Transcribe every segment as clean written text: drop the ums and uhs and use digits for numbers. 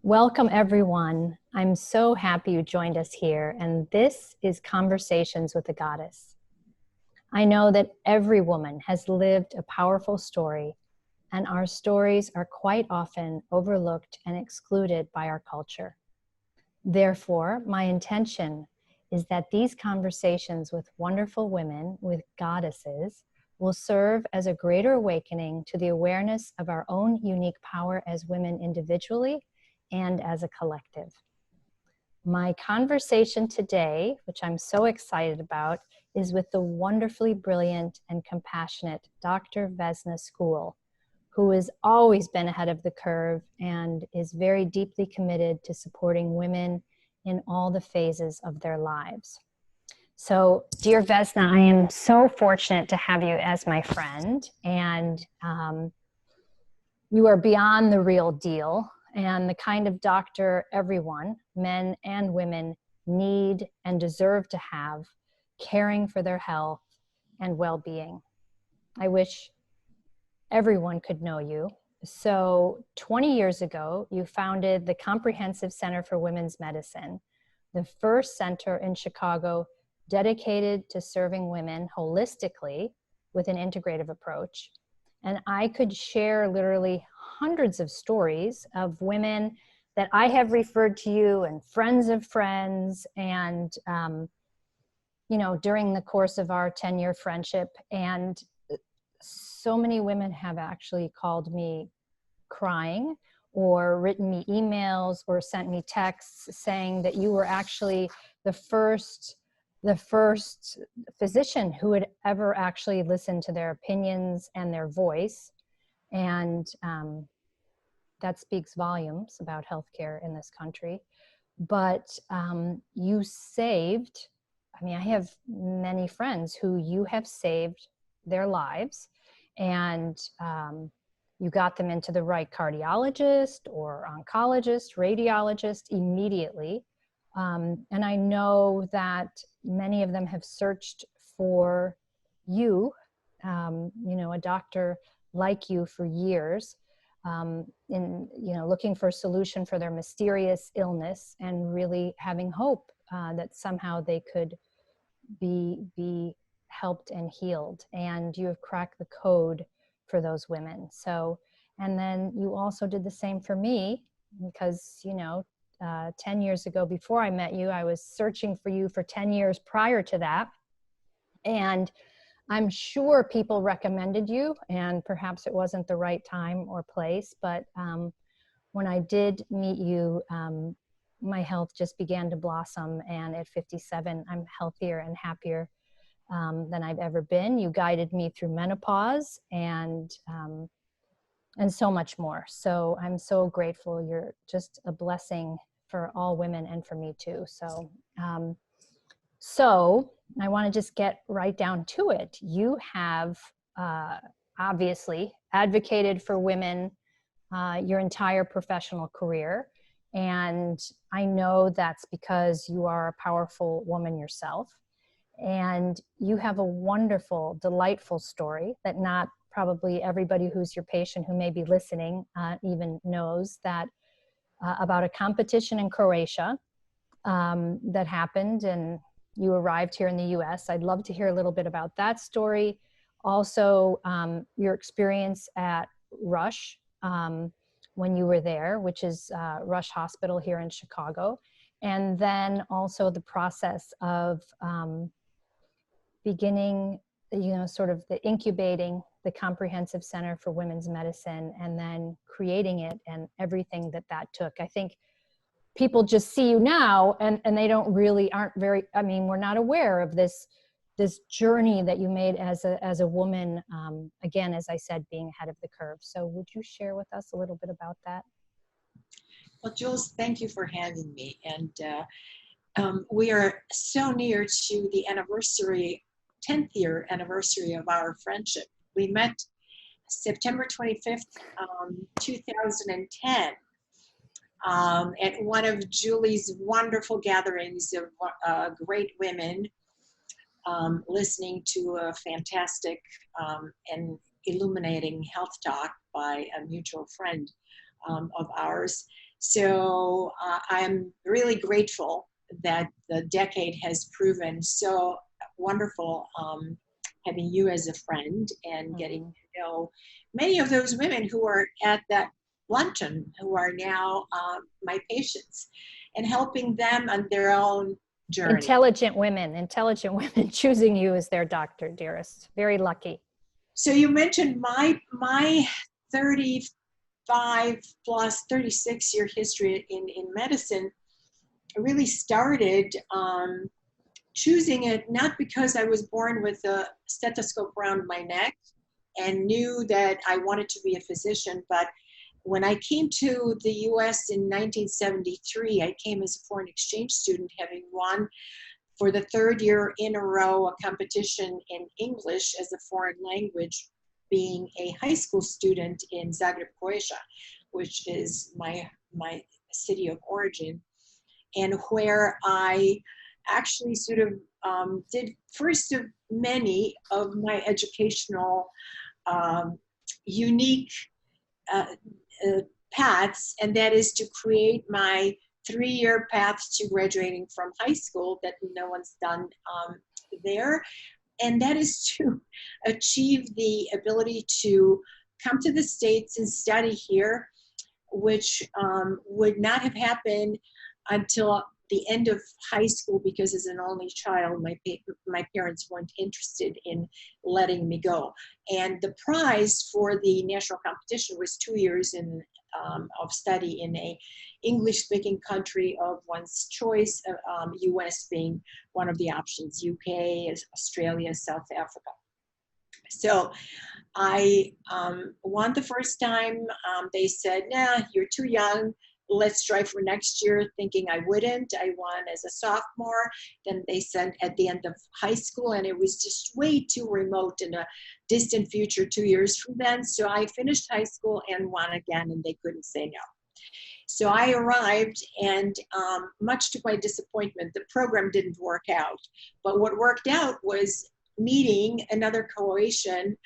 Welcome, everyone. I'm so happy you joined us here, and this is Conversations with the Goddess. I know that every woman has lived a powerful story, and our stories are quite often overlooked and excluded by our culture. Therefore, my intention is that these conversations with wonderful women, with goddesses, will serve as a greater awakening to the awareness of our own unique power as women individually and as a collective. My conversation today, which I'm so excited about, is with the wonderfully brilliant and compassionate Dr. Vesna Skul, who has always been ahead of the curve and is very deeply committed to supporting women in all the phases of their lives. So, dear Vesna, I am so fortunate to have you as my friend, and you are beyond the real deal and the kind of doctor everyone, men and women, need and deserve to have, caring for their health and well-being. I wish everyone could know you. So 20 years ago, you founded the Comprehensive Center for Women's Medicine, the first center in Chicago dedicated to serving women holistically with an integrative approach. And I could share literally hundreds of stories of women that I have referred to you and friends of friends and, during the course of our 10-year friendship. And so many women have actually called me crying or written me emails or sent me texts saying that you were actually the first physician who would ever actually listen to their opinions and their voice. And that speaks volumes about healthcare in this country. But you saved, I have many friends who you have saved their lives, and you got them into the right cardiologist or oncologist, radiologist immediately. And I know that many of them have searched for you, a doctor like you for years, looking for a solution for their mysterious illness and really having hope that somehow they could be helped and healed. And you have cracked the code for those women. So, and then you also did the same for me because, 10 years ago, before I met you, I was searching for you for 10 years prior to that. And I'm sure people recommended you, and perhaps it wasn't the right time or place, but when I did meet you, my health just began to blossom, and at 57, I'm healthier and happier than I've ever been. You guided me through menopause and so much more. So I'm so grateful. You're just a blessing for all women and for me too. So I want to just get right down to it. You have obviously advocated for women your entire professional career. And I know that's because you are a powerful woman yourself. And you have a wonderful, delightful story that not probably everybody who's your patient who may be listening even knows that about a competition in Croatia that happened, and you arrived here in the US. I'd love to hear a little bit about that story. Also, your experience at Rush when you were there, which is Rush Hospital here in Chicago. And then also the process of beginning, sort of the incubating the Comprehensive Center for Women's Medicine and then creating it and everything that took. I think people just see you now and they don't really we're not aware of this journey that you made as a woman, again, as I said, being ahead of the curve. So would you share with us a little bit about that? Well, Jules, thank you for having me. And we are so near to the 10th year anniversary of our friendship. We met September 25th, 2010. At one of Julie's wonderful gatherings of great women, listening to a fantastic and illuminating health talk by a mutual friend of ours. So I'm really grateful that the decade has proven so wonderful, having you as a friend and getting to know many of those women who are at that luncheon, who are now my patients, and helping them on their own journey. Intelligent women choosing you as their doctor, dearest. Very lucky. So you mentioned my 35 plus 36-year history in medicine really started choosing it not because I was born with a stethoscope around my neck and knew that I wanted to be a physician, but when I came to the US in 1973, I came as a foreign exchange student, having won for the third year in a row a competition in English as a foreign language, being a high school student in Zagreb, Croatia, which is my city of origin, and where I actually sort of did first of many of my educational unique paths, and that is to create my 3-year path to graduating from high school that no one's done there. And that is to achieve the ability to come to the States and study here, which would not have happened until the end of high school, because as an only child, my parents weren't interested in letting me go. And the prize for the national competition was 2 years of study in a English-speaking country of one's choice, US being one of the options, UK, Australia, South Africa. So I won the first time. They said, nah, you're too young. Let's try for next year, thinking I wouldn't. I won as a sophomore. Then they said at the end of high school, and it was just way too remote in a distant future, 2 years from then. So I finished high school and won again, and they couldn't say no. So I arrived, and much to my disappointment, the program didn't work out. But what worked out was meeting another Croatian,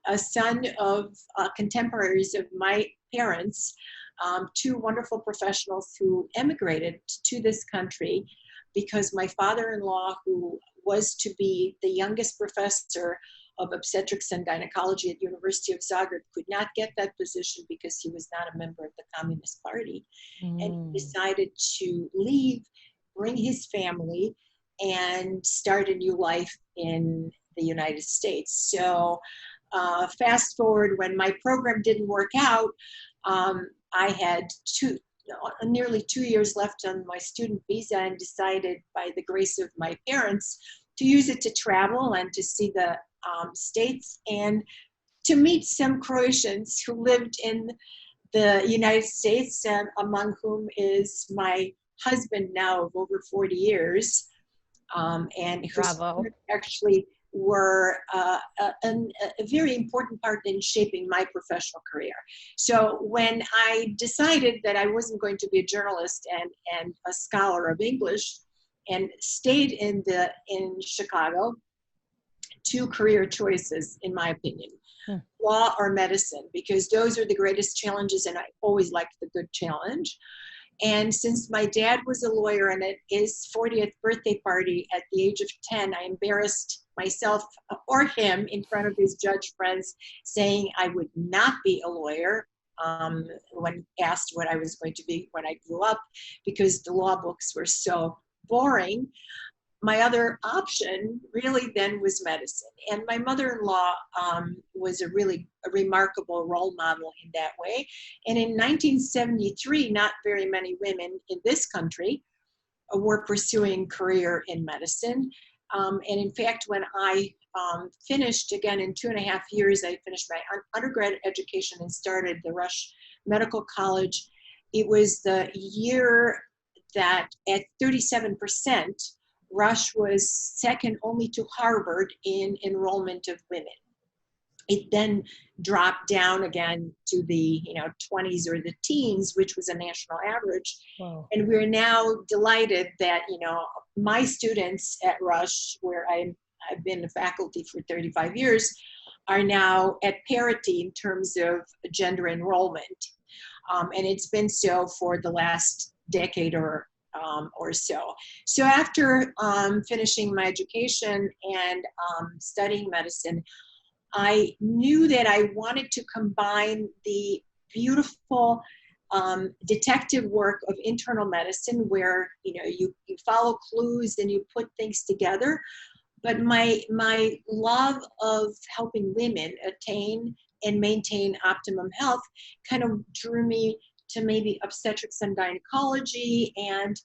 a son of contemporaries of my parents, 2 wonderful professionals who emigrated to this country because my father-in-law, who was to be the youngest professor of obstetrics and gynecology at University of Zagreb, could not get that position because he was not a member of the Communist Party. And he decided to leave, bring his family, and start a new life in the United States. So fast forward, when my program didn't work out, I had nearly 2 years left on my student visa, and decided by the grace of my parents to use it to travel and to see the States and to meet some Croatians who lived in the United States, and among whom is my husband now of over 40 years, and who actually were a very important part in shaping my professional career. So when I decided that I wasn't going to be a journalist and a scholar of English, and stayed in Chicago, 2 career choices, in my opinion, law or medicine, because those are the greatest challenges, and I always liked the good challenge. And since my dad was a lawyer, and at his 40th birthday party at the age of 10, I embarrassed myself or him in front of his judge friends, saying I would not be a lawyer when asked what I was going to be when I grew up, because the law books were so boring. My other option really then was medicine. And my mother-in-law was a remarkable role model in that way. And in 1973, not very many women in this country were pursuing career in medicine. And in fact, when I finished, again, in 2.5 years, I finished my undergrad education and started the Rush Medical College. It was the year that at 37%, Rush was second only to Harvard in enrollment of women. It then dropped down again to the 20s or the teens, which was a national average. Wow. And we're now delighted that my students at Rush, where I've been a faculty for 35 years, are now at parity in terms of gender enrollment. And it's been so for the last decade or so. So after finishing my education and studying medicine, I knew that I wanted to combine the beautiful detective work of internal medicine, where you follow clues and you put things together. But my love of helping women attain and maintain optimum health kind of drew me to maybe obstetrics and gynecology, and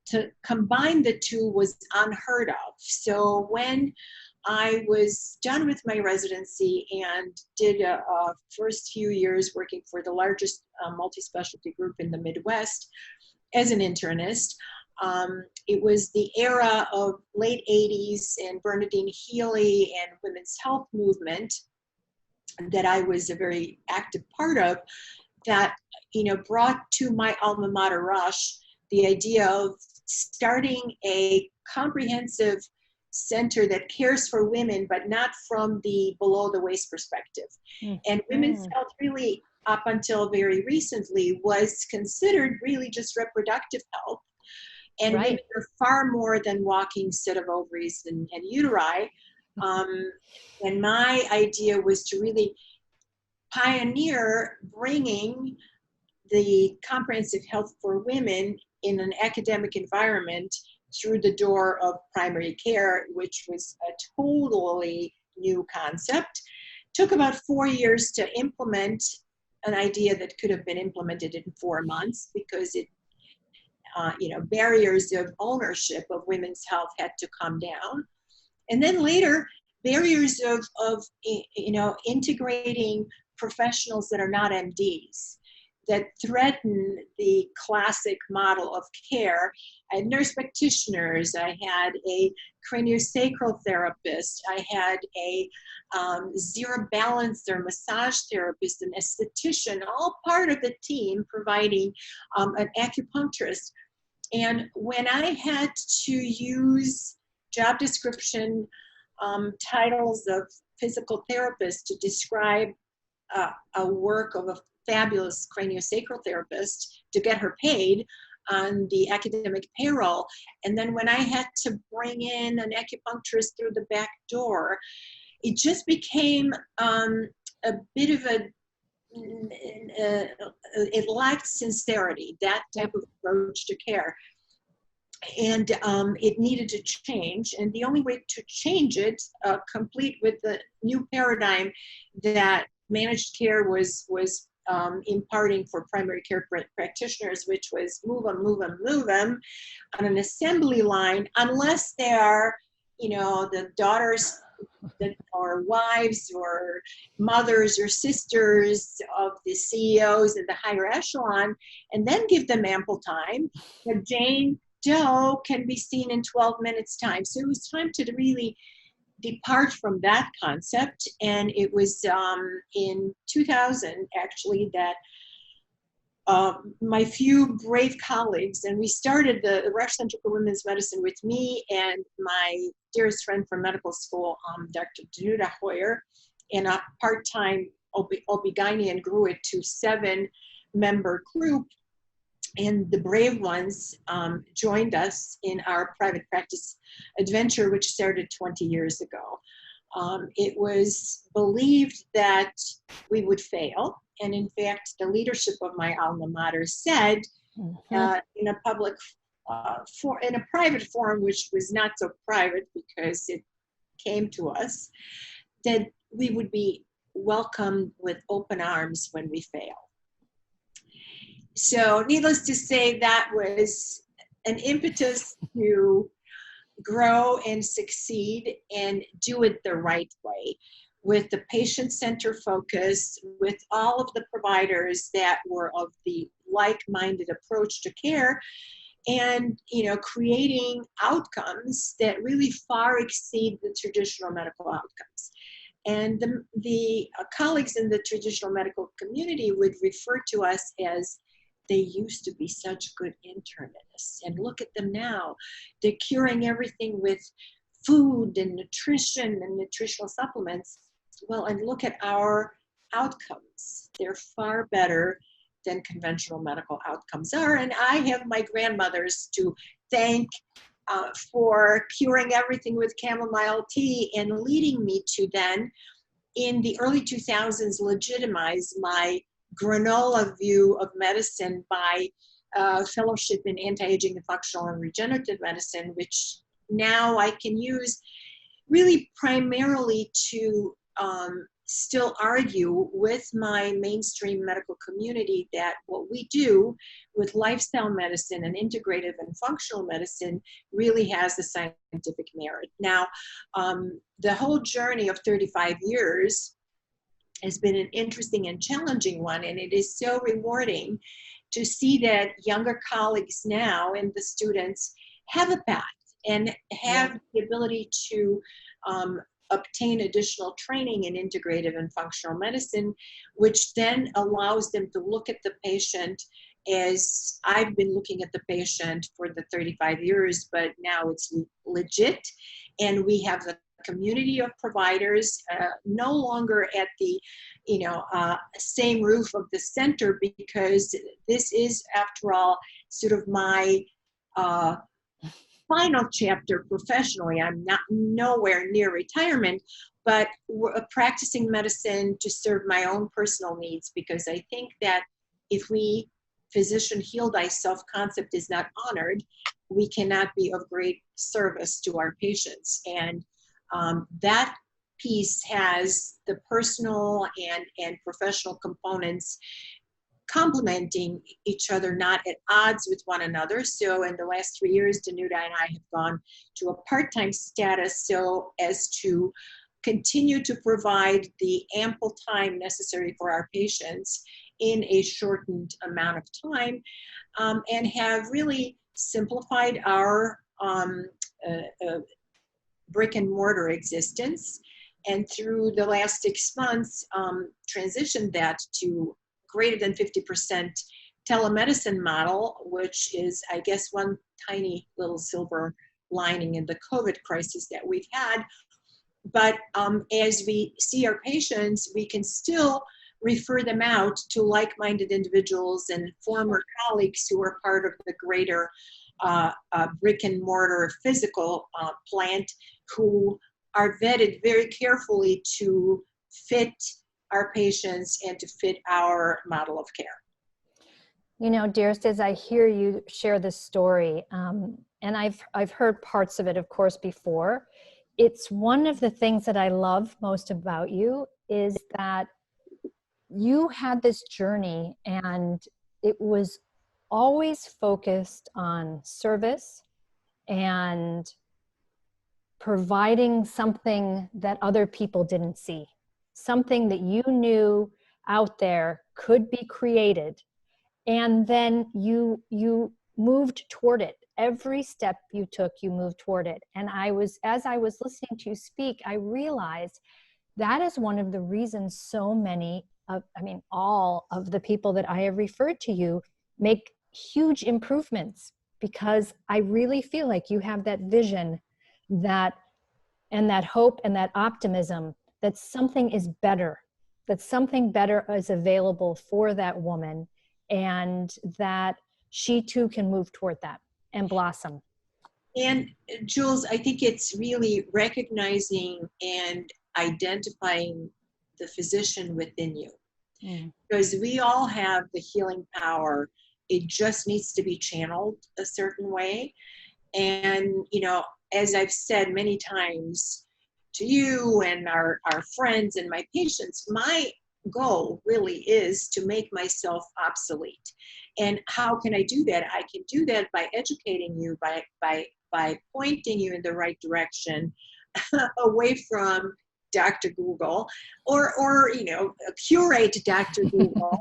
to combine the two was unheard of. So when I was done with my residency and did a first few years working for the largest multi-specialty group in the Midwest as an internist. It was the era of late 80s and Bernadine Healy and women's health movement that I was a very active part of, that brought to my alma mater, Rush, the idea of starting a comprehensive center that cares for women, but not from the below the waist perspective. Mm-hmm. And women's health really, up until very recently, was considered really just reproductive health. And right. Women are far more than walking set of ovaries and uteri. And my idea was to really pioneer bringing the comprehensive health for women in an academic environment through the door of primary care, which was a totally new concept. Took about 4 years to implement an idea that could have been implemented in 4 months, because it, barriers of ownership of women's health had to come down. And then later, barriers of integrating professionals that are not MDs, that threaten the classic model of care. I had nurse practitioners, I had a craniosacral therapist, I had a zero balancer, massage therapist, an esthetician, all part of the team providing an acupuncturist. And when I had to use job description titles of physical therapists to describe a work of a fabulous craniosacral therapist to get her paid on the academic payroll, and then when I had to bring in an acupuncturist through the back door, it just became a bit of it lacked sincerity, that type of approach to care. And it needed to change. And the only way to change it, complete with the new paradigm that managed care was imparting for primary care practitioners, which was move them on an assembly line, unless they are, the daughters or wives or mothers or sisters of the CEOs in the higher echelon, and then give them ample time. But Jane Doe can be seen in 12 minutes time. So it was time to really depart from that concept. And it was in 2000 actually that my few brave colleagues, and we started the Rush Center for Women's Medicine with me and my dearest friend from medical school, Dr. Danuta Hoyer, and a part-time OB-GYN, grew it to 7-member group. And the brave ones joined us in our private practice adventure, which started 20 years ago. It was believed that we would fail. And in fact, the leadership of my alma mater said in a public, in a private forum, which was not so private because it came to us, that we would be welcomed with open arms when we fail. So needless to say, that was an impetus to grow and succeed and do it the right way, with the patient-centered focus, with all of the providers that were of the like-minded approach to care, and creating outcomes that really far exceed the traditional medical outcomes. And the colleagues in the traditional medical community would refer to us as, they used to be such good internists, and look at them now. They're curing everything with food and nutrition and nutritional supplements. Well, and look at our outcomes. They're far better than conventional medical outcomes are. And I have my grandmothers to thank for curing everything with chamomile tea and leading me to then, in the early 2000s, legitimize my granola view of medicine by fellowship in anti-aging and functional and regenerative medicine, which now I can use really primarily to still argue with my mainstream medical community that what we do with lifestyle medicine and integrative and functional medicine really has the scientific merit. Now, the whole journey of 35 years has been an interesting and challenging one, and it is so rewarding to see that younger colleagues now and the students have a path and have the ability to obtain additional training in integrative and functional medicine, which then allows them to look at the patient as I've been looking at the patient for the 35 years, but now it's legit. And we have the community of providers no longer at the same roof of the center, because this is, after all, sort of my final chapter professionally. I'm not nowhere near retirement, but practicing medicine to serve my own personal needs, because I think that if we physician heal thyself concept is not honored, we cannot be of great service to our patients. And that piece has the personal and professional components complementing each other, not at odds with one another. So in the last 3 years, Danuta and I have gone to a part-time status so as to continue to provide the ample time necessary for our patients in a shortened amount of time, and have really simplified our brick and mortar existence. And through the last 6 months, transitioned that to greater than 50% telemedicine model, which is, I guess, one tiny little silver lining in the COVID crisis that we've had. But as we see our patients, we can still refer them out to like-minded individuals and former colleagues who are part of the greater brick and mortar physical plant, who are vetted very carefully to fit our patients and to fit our model of care. You know, dearest, as I hear you share this story, and I've heard parts of it, of course, before, it's one of the things that I love most about you is that you had this journey and it was always focused on service and providing something that other people didn't see, something that you knew out there could be created. And then you moved toward it. Every step you took, you moved toward it. And as I was listening to you speak, I realized that is one of the reasons so many all of the people that I have referred to you make huge improvements, because I really feel like you have that vision, that hope and that optimism that something is better, that something better is available for that woman, and that she too can move toward that and blossom. And Jules, I think it's really recognizing and identifying the physician within you. Because we all have the healing power. It just needs to be channeled a certain way. And, as I've said many times to you and our friends and my patients, my goal really is to make myself obsolete. And how can I do that? I can do that by educating you, by pointing you in the right direction, away from Dr. Google, or curate Dr. Google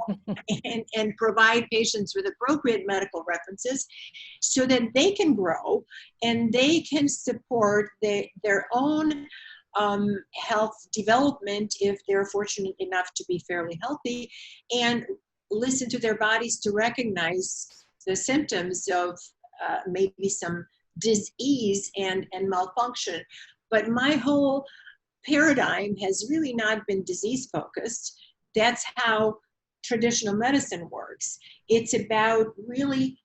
and provide patients with appropriate medical references so that they can grow and they can support their own health development if they're fortunate enough to be fairly healthy, and listen to their bodies to recognize the symptoms of maybe some disease and malfunction. But my whole paradigm has really not been disease focused. That's how traditional medicine works. It's about really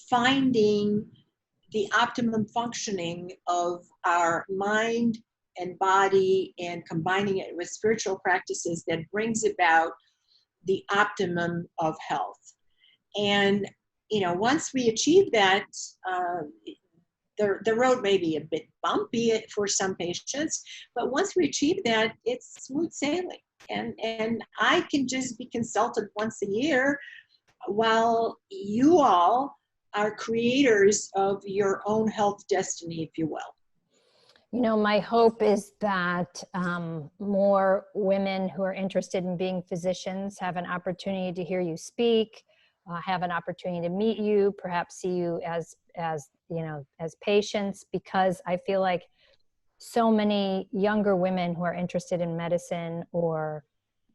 finding the optimum functioning of our mind and body and combining it with spiritual practices that brings about the optimum of health. And, once we achieve that, the road may be a bit bumpy for some patients, but once we achieve that, it's smooth sailing. And I can just be consulted once a year, while you all are creators of your own health destiny, if you will. My hope is that more women who are interested in being physicians have an opportunity to hear you speak, have an opportunity to meet you, perhaps see you as patients, because I feel like so many younger women who are interested in medicine or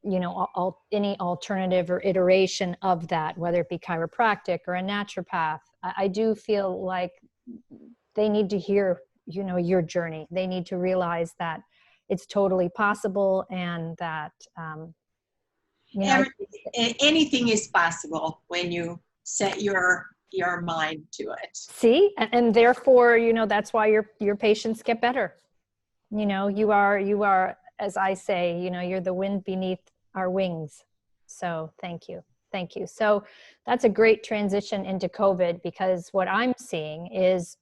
any alternative or iteration of that, whether it be chiropractic or a naturopath, I do feel like they need to hear, your journey. They need to realize that it's totally possible, and that, anything is possible when you set your mind to it. See, and therefore, that's why your patients get better. You are, as I say, you're the wind beneath our wings. So thank you. So that's a great transition into COVID, because what I'm seeing is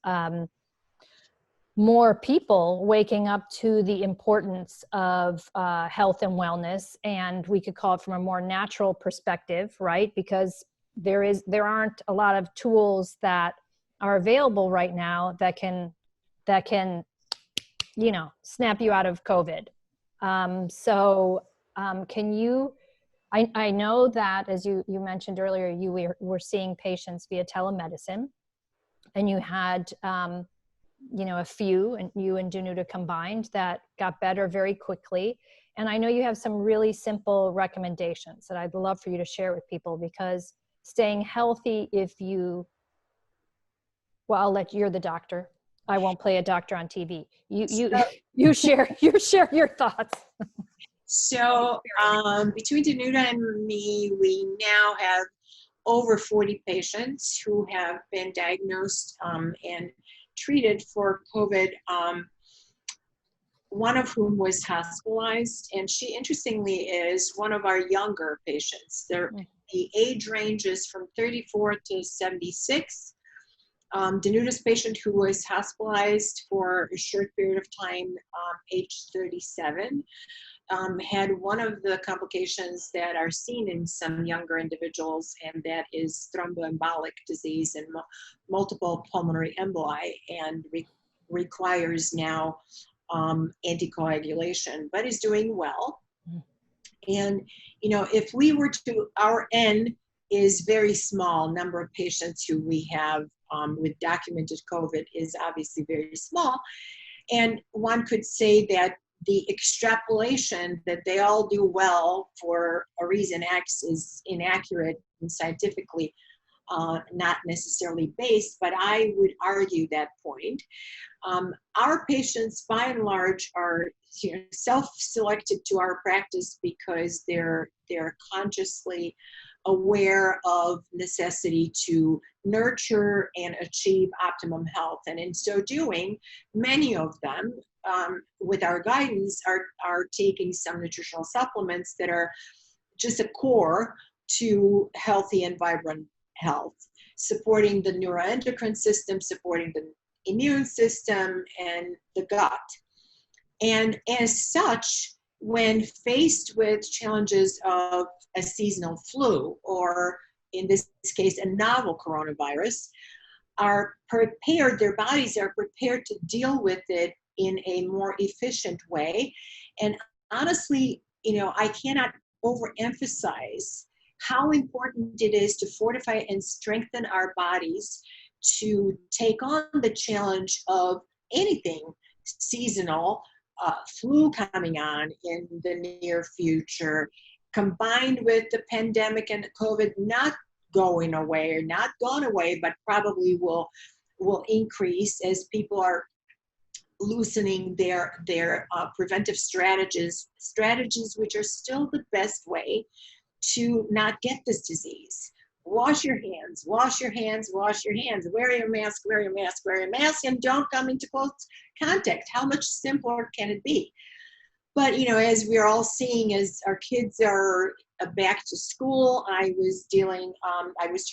more people waking up to the importance of health and wellness, and we could call it from a more natural perspective, right? Because there aren't a lot of tools that are available right now that can snap you out of COVID. Can you, I know that, as you mentioned earlier, you were seeing patients via telemedicine, and you had, a few, and you and Danuta combined, that got better very quickly. And I know you have some really simple recommendations that I'd love for you to share with people, because staying healthy, you're the doctor. I won't play a doctor on TV. You share your thoughts. So between Danuta and me, we now have over 40 patients who have been diagnosed and treated for COVID, one of whom was hospitalized. And she, interestingly, is one of our younger patients. The age range is from 34 to 76. Danuta's patient, who was hospitalized for a short period of time, age 37, had one of the complications that are seen in some younger individuals, and that is thromboembolic disease and multiple pulmonary emboli, and requires now anticoagulation, but is doing well. And, if we were to, our N is very small. Number of patients who we have with documented COVID is obviously very small. And one could say that the extrapolation that they all do well for a reason X is inaccurate and scientifically not necessarily based, but I would argue that point. Our patients, by and large, are self-selected to our practice because they're consciously aware of necessity to nurture and achieve optimum health. And in so doing, many of them, with our guidance, are taking some nutritional supplements that are just a core to healthy and vibrant health, supporting the neuroendocrine system, supporting the immune system, and the gut. And as such, when faced with challenges of a seasonal flu, or in this case, a novel coronavirus, their bodies are prepared to deal with it in a more efficient way. And honestly, I cannot overemphasize how important it is to fortify and strengthen our bodies to take on the challenge of anything seasonal, flu coming on in the near future, combined with the pandemic and COVID not going away, or not gone away, but probably will increase as people are loosening their preventive strategies which are still the best way to not get this disease. Wash your hands, wash your hands, wash your hands. Wear your mask, wear your mask, wear your mask, and don't come into close contact. How much simpler can it be? But, you know, as we're all seeing, as our kids are back to school, I was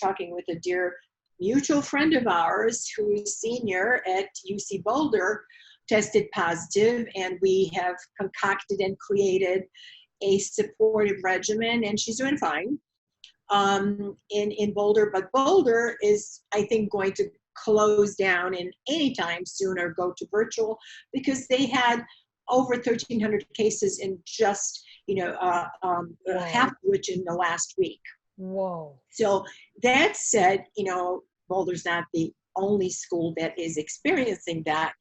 talking with a dear mutual friend of ours who's senior at UC Boulder, tested positive, and we have concocted and created a supportive regimen, and she's doing fine in Boulder. But Boulder is, I think, going to close down in any time soon or go to virtual, because they had over 1,300 cases in just, half of which in the last week. Whoa. So that said, Boulder's not the only school that is experiencing that.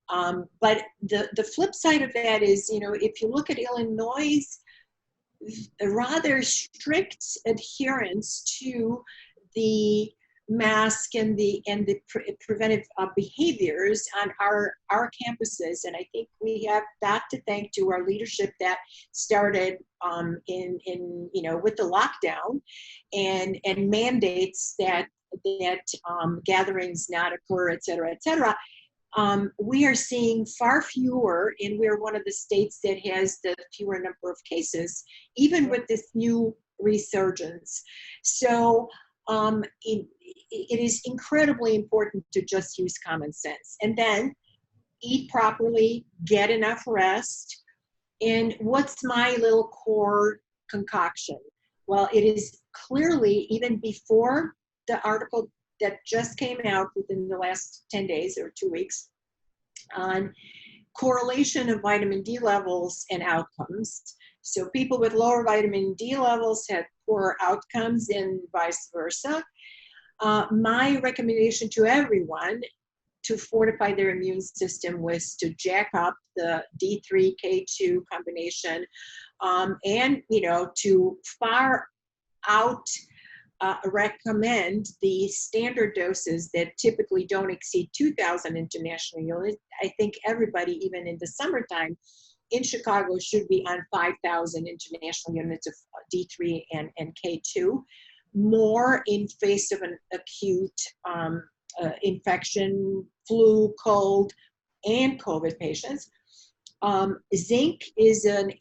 But the flip side of that is, if you look at Illinois' rather strict adherence to the mask and the preventive behaviors on our campuses, and I think we have that to thank to our leadership that started with the lockdown and mandates that gatherings not occur, et cetera, et cetera. We are seeing far fewer, and we're one of the states that has the fewer number of cases, even with this new resurgence. So it is incredibly important to just use common sense, and then eat properly, get enough rest. And what's my little core concoction? Well, it is clearly, even before the article that just came out within the last 10 days or 2 weeks on correlation of vitamin D levels and outcomes. So people with lower vitamin D levels had poorer outcomes and vice versa. My recommendation to everyone to fortify their immune system was to jack up the D3K2 combination, and to far out recommend the standard doses that typically don't exceed 2,000 international units. I think everybody, even in the summertime in Chicago, should be on 5,000 international units of D3 and K2, more in face of an acute infection, flu, cold, and COVID patients. Zinc is an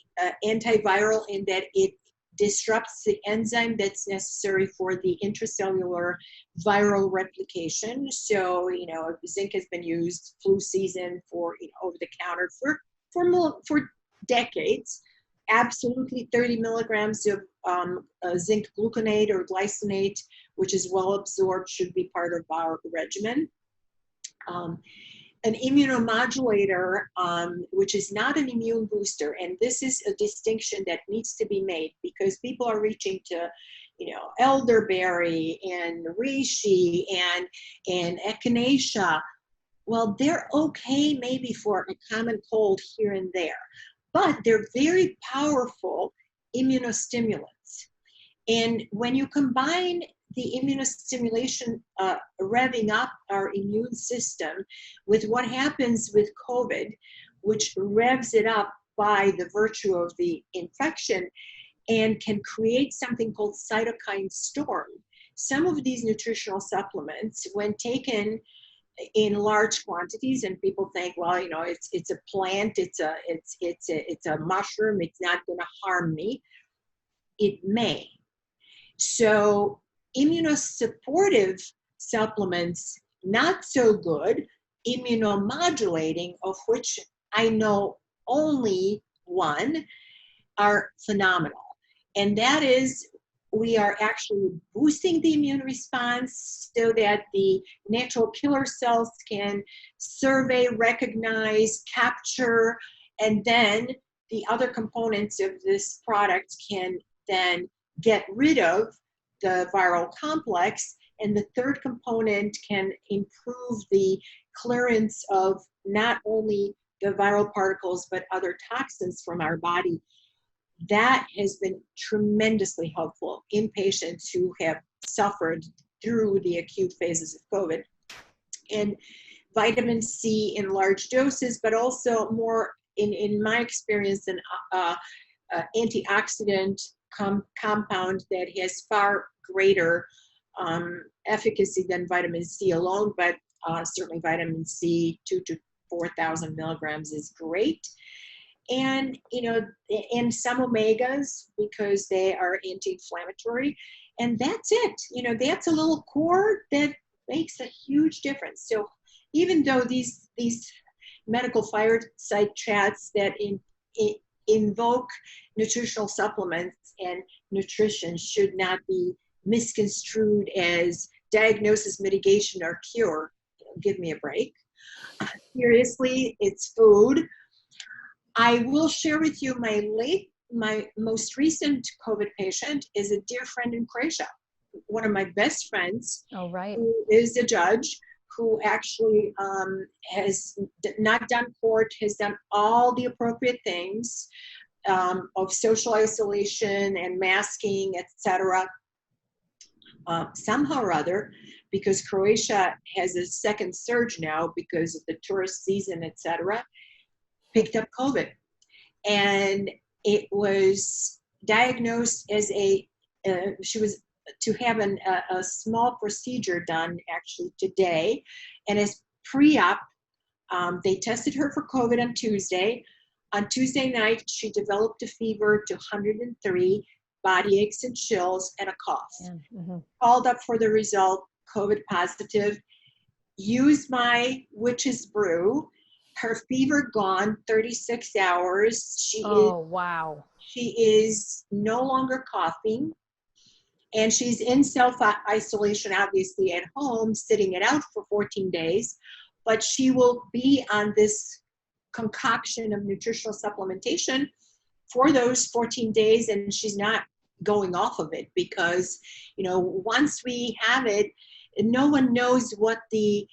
antiviral in that it disrupts the enzyme that's necessary for the intracellular viral replication. So, zinc has been used flu season for, over the counter for decades. Absolutely 30 milligrams of zinc gluconate or glycinate, which is well absorbed, should be part of our regimen. An immunomodulator, which is not an immune booster, and this is a distinction that needs to be made because people are reaching to, elderberry and reishi and echinacea. Well, they're okay maybe for a common cold here and there, but they're very powerful immunostimulants. And when you combine the immunostimulation revving up our immune system with what happens with COVID, which revs it up by the virtue of the infection and can create something called cytokine storm. Some of these nutritional supplements, when taken in large quantities, and people think, well, it's a plant, it's a mushroom, it's not going to harm me. It may. So immunosupportive supplements, not so good. Immunomodulating, of which I know only one, are phenomenal. And that is, we are actually boosting the immune response so that the natural killer cells can survey, recognize, capture, and then the other components of this product can then get rid of the viral complex. And the third component can improve the clearance of not only the viral particles, but other toxins from our body. That has been tremendously helpful in patients who have suffered through the acute phases of COVID. And vitamin C in large doses, but also more, in my experience, an antioxidant compound that has far greater efficacy than vitamin C alone, but certainly vitamin C, 2 to 4,000 milligrams is great. And, and some omegas because they are anti-inflammatory. And that's it. That's a little core that makes a huge difference. So even though these medical fireside chats that invoke nutritional supplements and nutrition should not be misconstrued as diagnosis, mitigation, or cure. Give me a break. Seriously, it's food. I will share with you my most recent COVID patient is a dear friend in Croatia. One of my best friends, Oh, right. who is a judge, who actually has not done court, has done all the appropriate things of social isolation and masking, etc. Somehow or other, because Croatia has a second surge now because of the tourist season, etc., picked up COVID. And it was diagnosed as she was to have a small procedure done actually today. And as pre-op, they tested her for COVID on Tuesday. On Tuesday night, she developed a fever to 103, body aches and chills, and a cough. Yeah. Mm-hmm. Called up for the result, COVID positive. Used my witch's brew. Her fever gone, 36 hours. Wow. She is no longer coughing. And she's in self-isolation, obviously, at home, sitting it out for 14 days. But she will be on this concoction of nutritional supplementation for those 14 days, and she's not going off of it because, once we have it, no one knows what the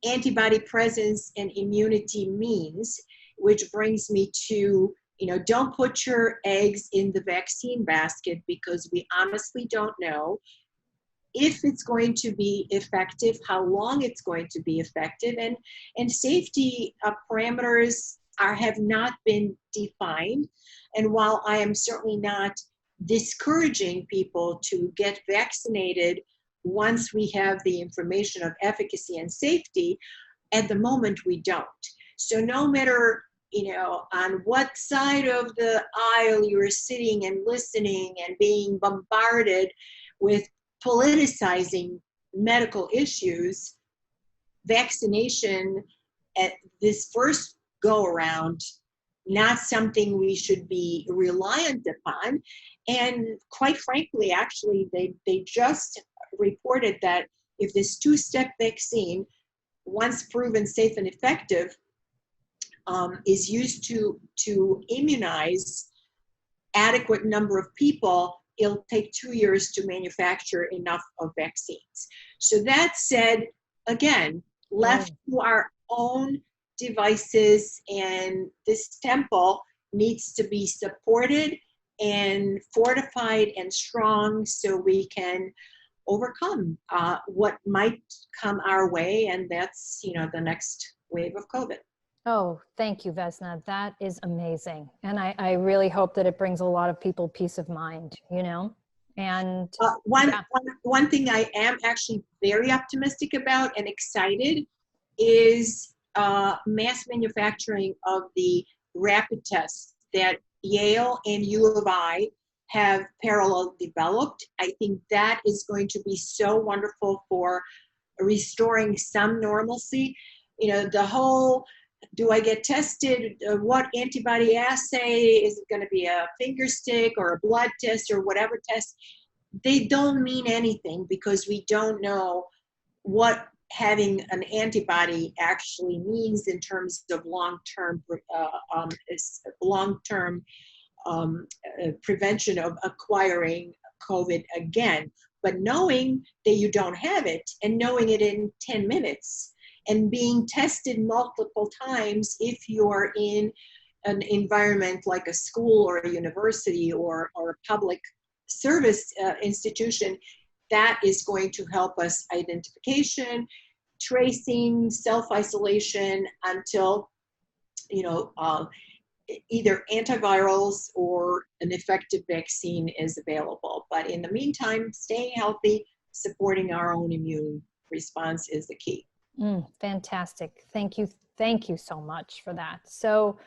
antibody presence and immunity means, which brings me to, don't put your eggs in the vaccine basket because we honestly don't know if it's going to be effective, how long it's going to be effective, and safety parameters have not been defined. And while I am certainly not discouraging people to get vaccinated once we have the information of efficacy and safety, at the moment we don't. So no matter, on what side of the aisle you're sitting and listening and being bombarded with politicizing medical issues, vaccination at this first go around, not something we should be reliant upon. And quite frankly, actually, they just reported that if this two-step vaccine, once proven safe and effective, is used to immunize adequate number of people, it'll take 2 years to manufacture enough of vaccines. So that said, again, left to our own devices, and this temple needs to be supported and fortified and strong so we can overcome what might come our way, and that's the next wave of COVID. Oh, thank you, Vesna. That is amazing. And I really hope that it brings a lot of people peace of mind, and one thing I am actually very optimistic about and excited is mass manufacturing of the rapid tests that Yale and U of I have parallel developed. I think that is going to be so wonderful for restoring some normalcy. The whole, do I get tested? What antibody assay? Is it going to be a finger stick or a blood test or whatever test? They don't mean anything because we don't know what having an antibody actually means in terms of long-term prevention of acquiring COVID again. But knowing that you don't have it and knowing it in 10 minutes and being tested multiple times if you're in an environment like a school or a university or a public service institution, that is going to help us identification, tracing, self-isolation until, either antivirals or an effective vaccine is available. But in the meantime, staying healthy, supporting our own immune response is the key. Fantastic. Thank you. Thank you so much for that. So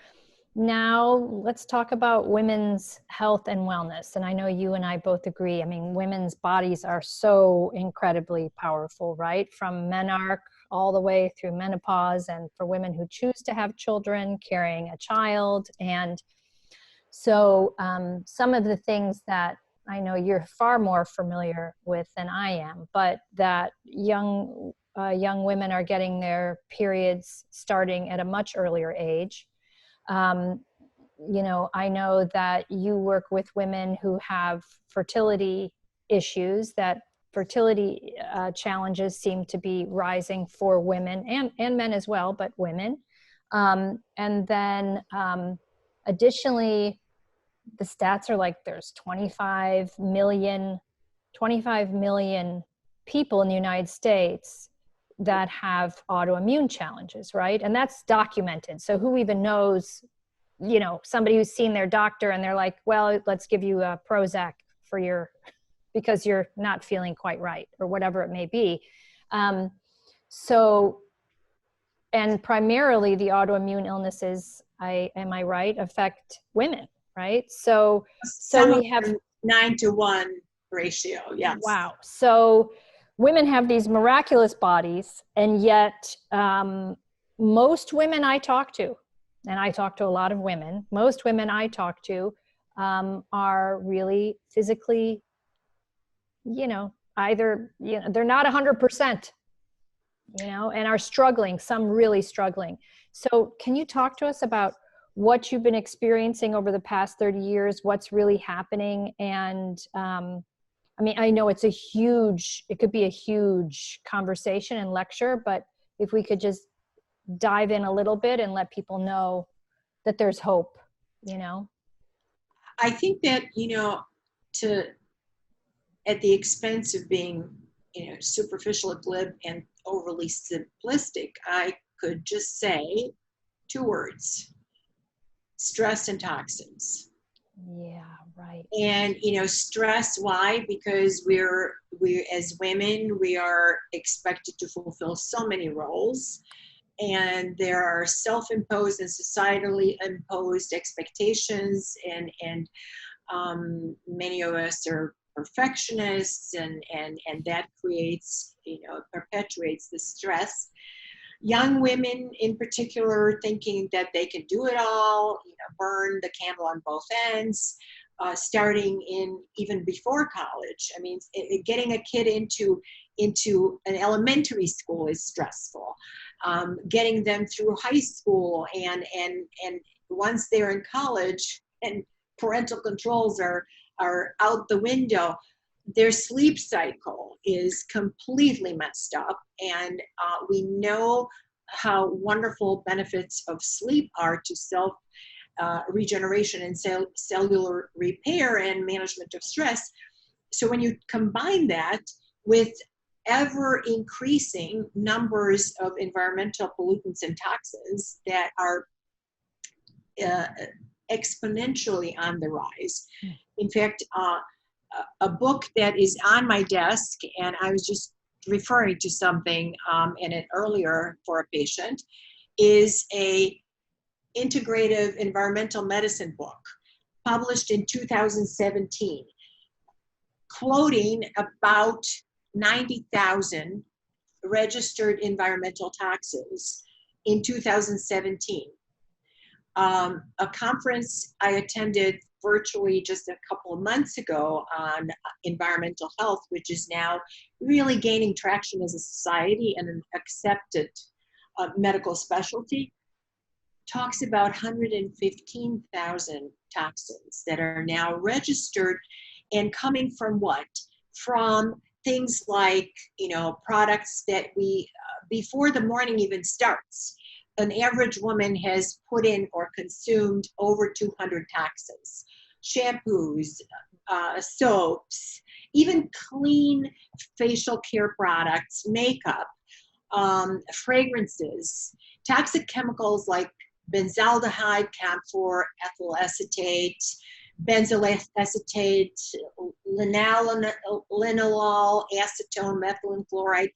now let's talk about women's health and wellness. And I know you and I both agree. I mean, women's bodies are so incredibly powerful, right? From menarche all the way through menopause, and for women who choose to have children, carrying a child. And so some of the things that I know you're far more familiar with than I am, but that young women are getting their periods starting at a much earlier age. You know, I know that you work with women who have fertility issues, that fertility challenges seem to be rising for women and men as well, but women. And then additionally, the stats are like there's 25 million people in the United States that have autoimmune challenges, right? And that's documented. So who even knows, you know, somebody who's seen their doctor and they're like, well, let's give you a Prozac for because you're not feeling quite right, or whatever it may be. And primarily the autoimmune illnesses, am I right, affect women, right? So we have 9-to-1 ratio. Yes. Wow. So women have these miraculous bodies, and yet most women I talk to, and I talk to a lot of women, most women I talk to are really physically, you know, either, you know, they're not 100%, you know, and are struggling, some really struggling. So can you talk to us about what you've been experiencing over the past 30 years, what's really happening? And I mean, I know it could be a huge conversation and lecture, but if we could just dive in a little bit and let people know that there's hope, you know? I think that, you know, at the expense of being, you know, superficial, glib, and overly simplistic, I could just say 2 words: stress and toxins. Yeah, right. And, you know, stress, why? Because we as women, we are expected to fulfill so many roles, and there are self-imposed and societally imposed expectations, and many of us are perfectionists, and that creates, you know, perpetuates the stress. Young women in particular thinking that they can do it all, you know, burn the candle on both ends, starting in even before college. I mean, getting a kid into an elementary school is stressful. Getting them through high school, and once they're in college and parental controls are out the window, their sleep cycle is completely messed up. And we know how wonderful benefits of sleep are to self regeneration and cellular repair and management of stress. So when you combine that with ever increasing numbers of environmental pollutants and toxins that are exponentially on the rise. In fact, a book that is on my desk, and I was just referring to something in it earlier for a patient, is a integrative environmental medicine book published in 2017, quoting about 90,000 registered environmental toxins in 2017. A conference I attended virtually just a couple of months ago on environmental health, which is now really gaining traction as a society and an accepted medical specialty, talks about 115,000 toxins that are now registered, and coming from what? From things like, you know, products that we, before the morning even starts, an average woman has put in or consumed over 200 toxins. Shampoos, soaps, even clean facial care products, makeup, fragrances, toxic chemicals like benzaldehyde, camphor, ethyl acetate, benzoyl acetate, linalool, acetone, methylene chloride,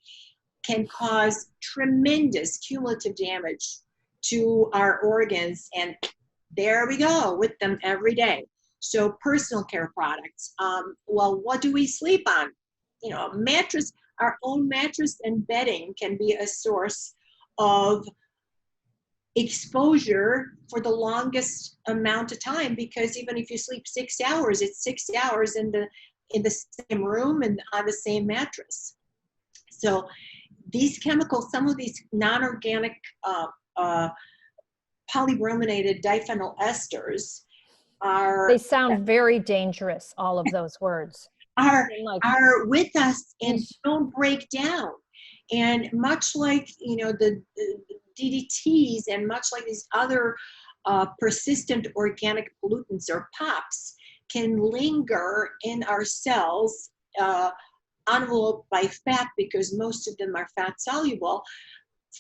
can cause tremendous cumulative damage to our organs. And there we go with them every day. So personal care products. Well, what do we sleep on? You know, a mattress, our own mattress and bedding can be a source of exposure for the longest amount of time, because even if you sleep 6 hours, it's 6 hours in the same room and on the same mattress. So these chemicals, some of these non-organic polybrominated diphenyl esters They sound very dangerous, all of those words. Are with us and don't break down. And much like, you know, the DDTs and much like these other persistent organic pollutants or POPs can linger in our cells, enveloped by fat, because most of them are fat soluble,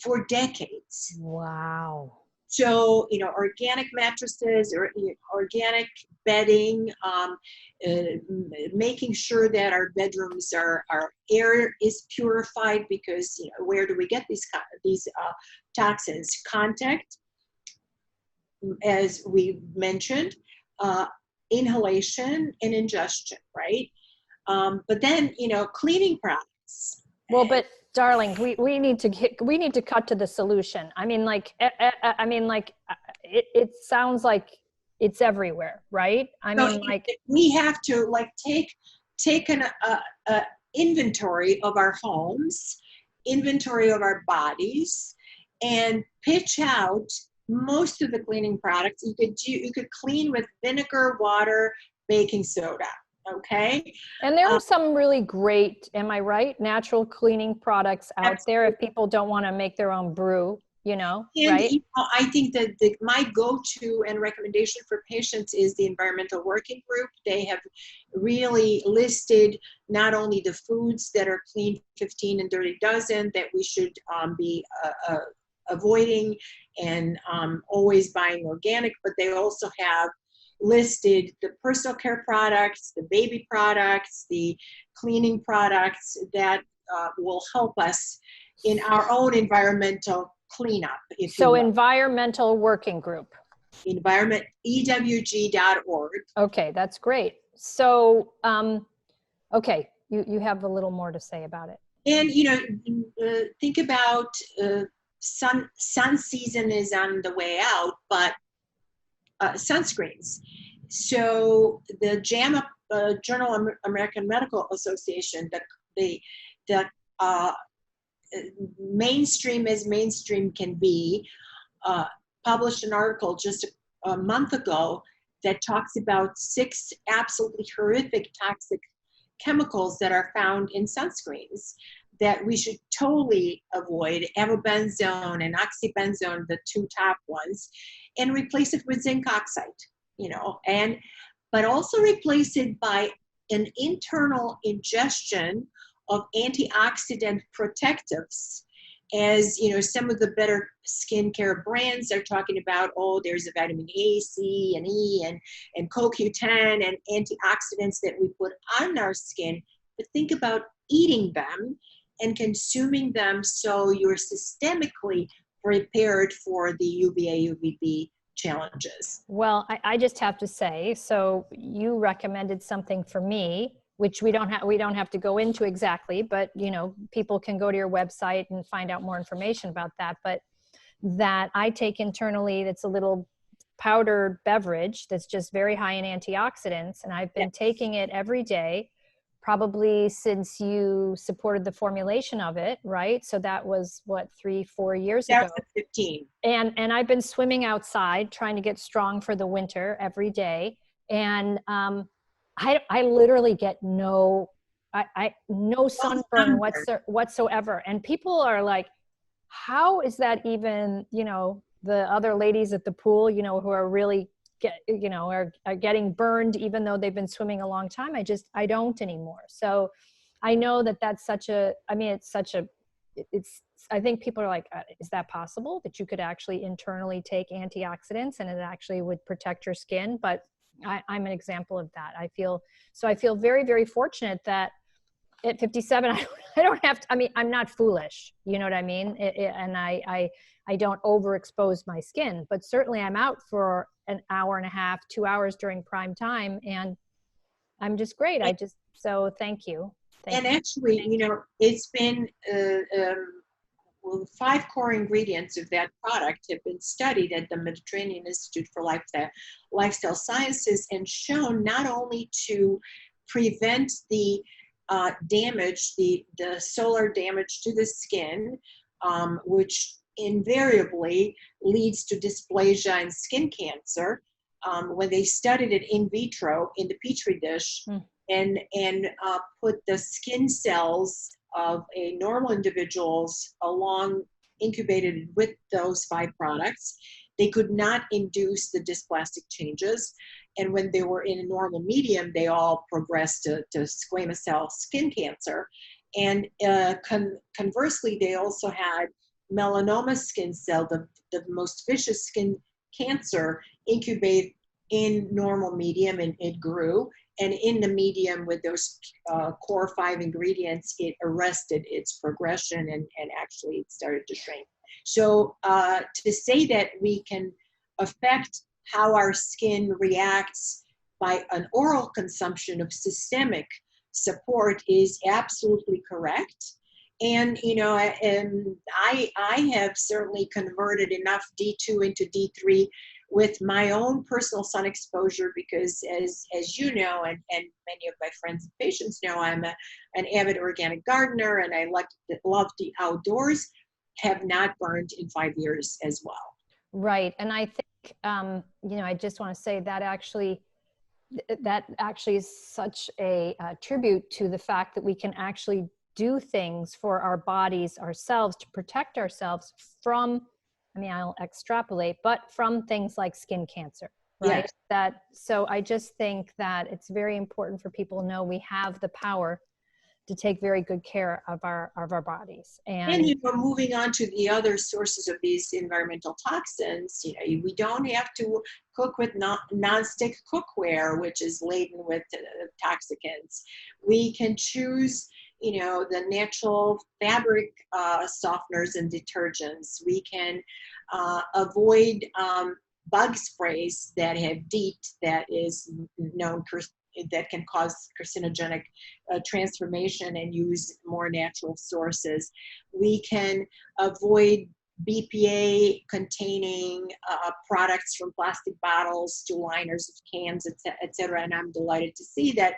for decades. Wow. So, you know, organic mattresses or organic bedding, making sure that our bedrooms our air is purified, because, you know, where do we get these toxins? Contact, as we mentioned, inhalation and ingestion, right? But then, you know, cleaning products. Well, but darling, we need to cut to the solution. I mean, it sounds like it's everywhere, right? We have to take an inventory of our homes, inventory of our bodies, and pitch out most of the cleaning products. You could clean with vinegar, water, baking soda. Okay. And there are some really great, am I right, natural cleaning products out absolutely. there if people don't want to make their own brew, you know, and, right? You know, I think that my go-to and recommendation for patients is the Environmental Working Group. They have really listed not only the foods that are clean 15 and dirty dozen that we should be avoiding and always buying organic, but they also have listed the personal care products, the baby products, the cleaning products that will help us in our own environmental cleanup. Environmental Working Group. EWG.org. Okay, that's great. So, okay, you have a little more to say about it. And, you know, think about sun season is on the way out, but sunscreens. So the JAMA, Journal of American Medical Association, the mainstream as mainstream can be, published an article just a month ago that talks about 6 absolutely horrific toxic chemicals that are found in sunscreens that we should totally avoid: avobenzone and oxybenzone, the 2 top ones, and replace it with zinc oxide, you know, but also replace it by an internal ingestion of antioxidant protectives. As you know, some of the better skincare brands are talking about, oh, there's a vitamin A, C, and E, and CoQ10 and antioxidants that we put on our skin. But think about eating them and consuming them so you're systemically prepared for the UVA, UVB challenges. Well, I just have to say, so you recommended something for me, which we don't have to go into exactly, but you know, people can go to your website and find out more information about that. But that I take internally, that's a little powdered beverage that's just very high in antioxidants, and I've been taking it every day, probably since you supported the formulation of it, right? So that was what, 3-4 years ago. That was 15. And I've been swimming outside, trying to get strong for the winter every day, and I literally get no sunburn whatsoever. And people are like, how is that even, you know, the other ladies at the pool, you know, who are really are getting burned even though they've been swimming a long time. I don't anymore. So I know that that's it's I think people are like, is that possible that you could actually internally take antioxidants and it actually would protect your skin? But I'm an example of that. I feel very, very fortunate that at 57, I don't have to, I mean, I'm not foolish, you know what I mean? And I don't overexpose my skin, but certainly I'm out for an hour and a half, 2 hours during prime time. And I'm just great. So thank you. And actually, it's been, well, the 5 core ingredients of that product have been studied at the Mediterranean Institute for Lifestyle Sciences and shown not only to prevent the damage, the solar damage to the skin, which invariably leads to dysplasia and skin cancer. When they studied it in vitro in the petri dish and put the skin cells of a normal individuals incubated with those 5 products, they could not induce the dysplastic changes. And when they were in a normal medium, they all progressed to squamous cell skin cancer. And conversely, they also had melanoma skin cell, the most vicious skin cancer, incubate in normal medium, and it grew. And in the medium with those core 5 ingredients, it arrested its progression and actually it started to shrink. So to say that we can affect how our skin reacts by an oral consumption of systemic support is absolutely correct. And, I have certainly converted enough D2 into D3 with my own personal sun exposure, because as you know, and many of my friends and patients know, I'm an avid organic gardener and I love the outdoors, have not burned in 5 years as well. Right. And I think, I just want to say that actually is such a tribute to the fact that we can actually do things for our bodies ourselves to protect ourselves from, I'll extrapolate, but from things like skin cancer, right? Yes. So I just think that it's very important for people to know we have the power to take very good care of our bodies. And moving on to the other sources of these environmental toxins, we don't have to cook with non-stick cookware, which is laden with toxicants. We can choose, the natural fabric softeners and detergents. We can avoid bug sprays that have DEET, that is known that can cause carcinogenic transformation, and use more natural sources. We can avoid BPA containing products, from plastic bottles to liners of cans, et cetera. And I'm delighted to see that,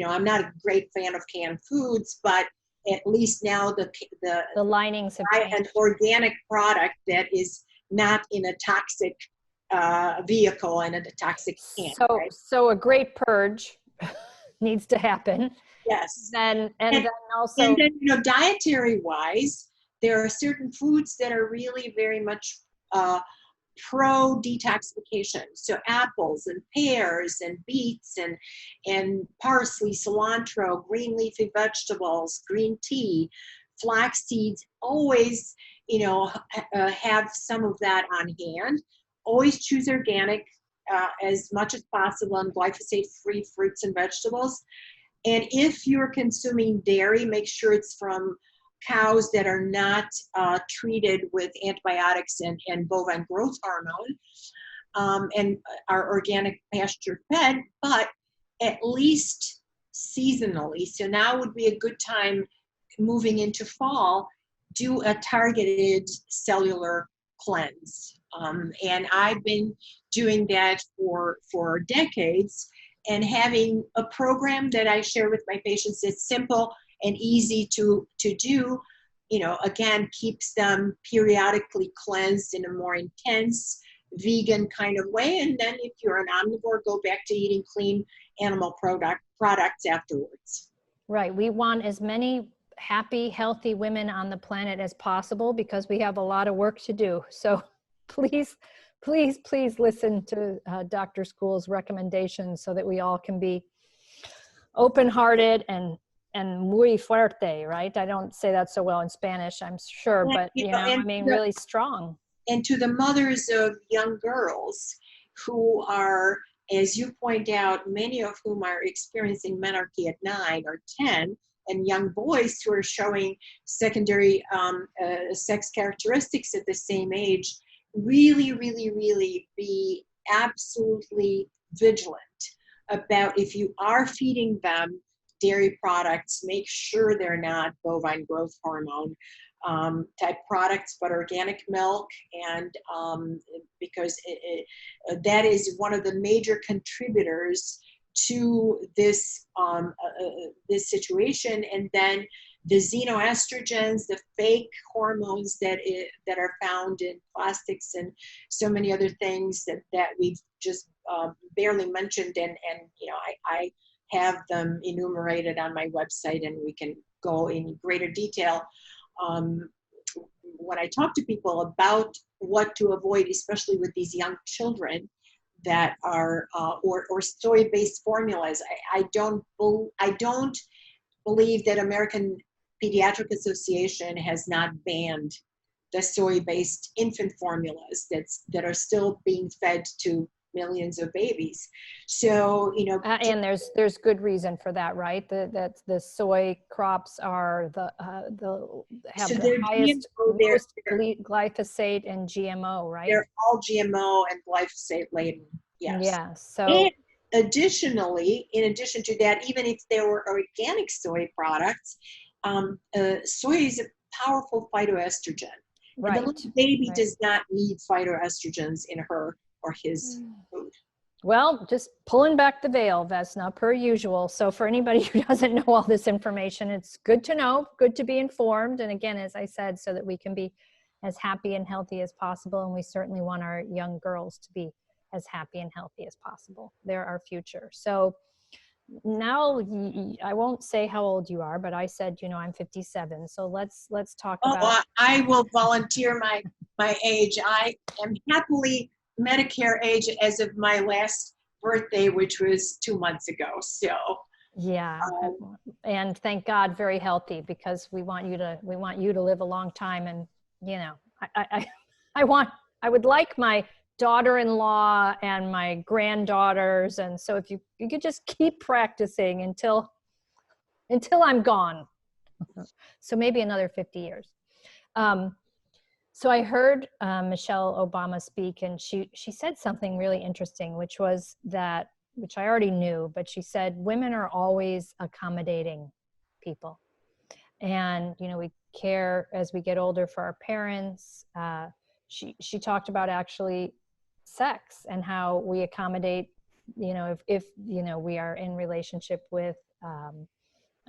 I'm not a great fan of canned foods, but at least now the linings have changed. An organic product that is not in a toxic vehicle and a toxic can. So a great purge needs to happen. Yes. And then dietary wise, there are certain foods that are really very much pro detoxification. So apples and pears and beets and parsley, cilantro, green leafy vegetables, green tea, flax seeds, always, have some of that on hand. Always choose organic as much as possible, and glyphosate-free fruits and vegetables. And if you're consuming dairy, make sure it's from cows that are not treated with antibiotics and bovine growth hormone, and are organic pasture fed, but at least seasonally. So now would be a good time, moving into fall, do a targeted cellular cleanse. And I've been doing that for decades, and having a program that I share with my patients that's simple and easy to do, again, keeps them periodically cleansed in a more intense vegan kind of way. And then if you're an omnivore, go back to eating clean animal products afterwards. Right. We want as many happy, healthy women on the planet as possible, because we have a lot of work to do. So please listen to Dr. Skul's recommendations so that we all can be open-hearted and muy fuerte, right? I don't say that so well in Spanish, I'm sure, And, but I mean, really strong. and to the mothers of young girls who are, as you point out, many of whom are experiencing menarche at 9 or 10, and young boys who are showing secondary sex characteristics at the same age, really, really, really be absolutely vigilant about, if you are feeding them dairy products, make sure they're not bovine growth hormone type products, but organic milk, and because that is one of the major contributors to this this situation. And then the xenoestrogens, the fake hormones that are found in plastics and so many other things that we've just barely mentioned, and I have them enumerated on my website, and we can go in greater detail. When I talk to people about what to avoid, especially with these young children that are or soy-based formulas, I don't believe that American Pediatric Association has not banned the soy-based infant formulas that are still being fed to millions of babies. So, and there's good reason for that, right? That the soy crops are have the highest, most glyphosate and GMO, right? They're all GMO and glyphosate laden. Yes. Yeah. So, and additionally, in addition to that, even if there were organic soy products, soy is a powerful phytoestrogen. right. And the little baby does not need phytoestrogens in her or his food. Well, just pulling back the veil, Vesna, per usual. So for anybody who doesn't know all this information, it's good to know, good to be informed. And again, as I said, so that we can be as happy and healthy as possible. And we certainly want our young girls to be as happy and healthy as possible. They're our future. So now I won't say how old you are, but I said, I'm 57. So let's talk about. I will volunteer my age. I am happily Medicare age as of my last birthday, which was 2 months ago. So yeah, and thank God, very healthy, because we want you to live a long time. And I would like my daughter-in-law and my granddaughters, and so if you could just keep practicing until I'm gone, so maybe another 50 years. So I heard Michelle Obama speak, and she said something really interesting, which I already knew, but she said women are always accommodating people, and we care as we get older for our parents. She talked about actually sex and how we accommodate, if we are in relationship with